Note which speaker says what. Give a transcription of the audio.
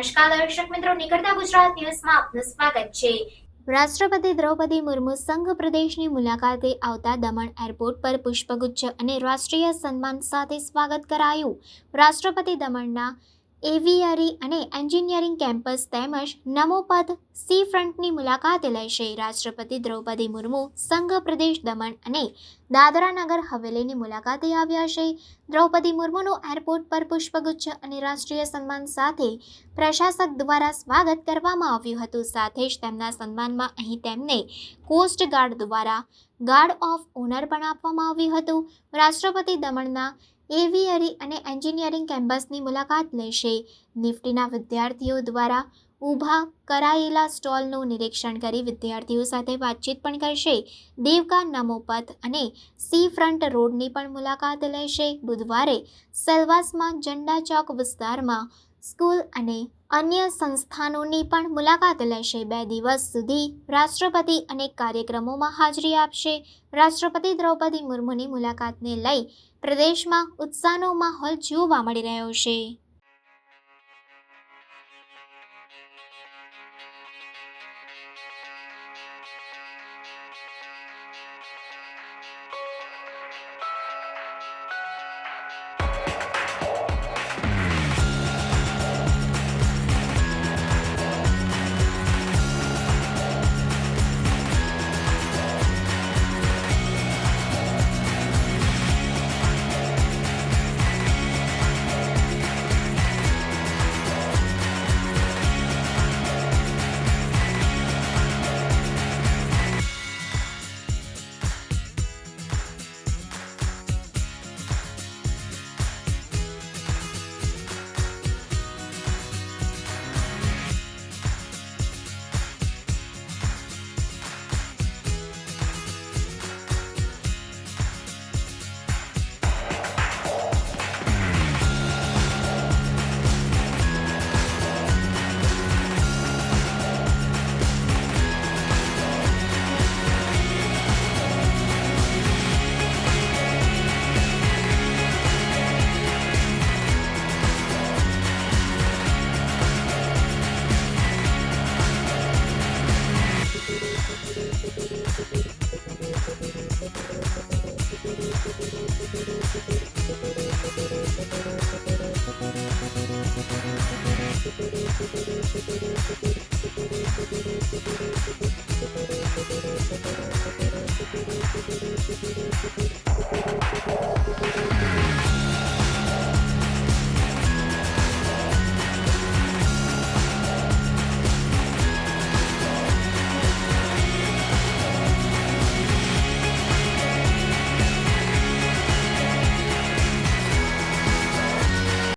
Speaker 1: નમસ્કાર દર્શક મિત્રો, નીકળતા ગુજરાત ન્યૂઝમાં આપનું સ્વાગત છે। રાષ્ટ્રપતિ દ્રૌપદી મુર્મુ સંઘ પ્રદેશની મુલાકાતે આવતા દમણ એરપોર્ટ પર પુષ્પગુચ્છ અને રાષ્ટ્રીય સન્માન સાથે સ્વાગત કરાયું। રાષ્ટ્રપતિ દમણના એવિયરી અને એન્જિનિયરિંગ કેમ્પસ તેમજ નમોપથ સી ફ્રન્ટની મુલાકાતે લેશે। રાષ્ટ્રપતિ દ્રૌપદી મુર્મુ સંઘ પ્રદેશ દમણ અને દાદરા નગર હવેલીની મુલાકાતે આવ્યા છે। દ્રૌપદી મુર્મુનું એરપોર્ટ પર પુષ્પગુચ્છ અને રાષ્ટ્રીય સન્માન સાથે પ્રશાસક દ્વારા સ્વાગત કરવામાં આવ્યું હતું। સાથે જ તેમના સન્માનમાં અહીં તેમને કોસ્ટ ગાર્ડ દ્વારા ગાર્ડ ઓફ ઓનર પણ આપવામાં આવ્યું હતું। રાષ્ટ્રપતિ દમણના એવિયરી અને એન્જિનિયરિંગ કેમ્પસની મુલાકાત લેશે। નિફ્ટીના વિદ્યાર્થીઓ દ્વારા ઊભા કરાયેલા સ્ટોલનું નિરીક્ષણ કરી વિદ્યાર્થીઓ સાથે વાતચીત પણ કરશે। દેવકા નમોપથ અને સી ફ્રન્ટ રોડની પણ મુલાકાત લેશે। બુધવારે સેલવાસમાં ઝંડા ચોક વિસ્તારમાં સ્કૂલ અને અન્ય સંસ્થાનોની પણ મુલાકાત લેશે। 2 દિવસ સુધી રાષ્ટ્રપતિ અનેક કાર્યક્રમોમાં હાજરી આપશે। રાષ્ટ્રપતિ દ્રૌપદી મુર્મુની મુલાકાતને લઈ પ્રદેશમાં ઉત્સાહનો માહોલ જોવા મળી રહ્યો છે।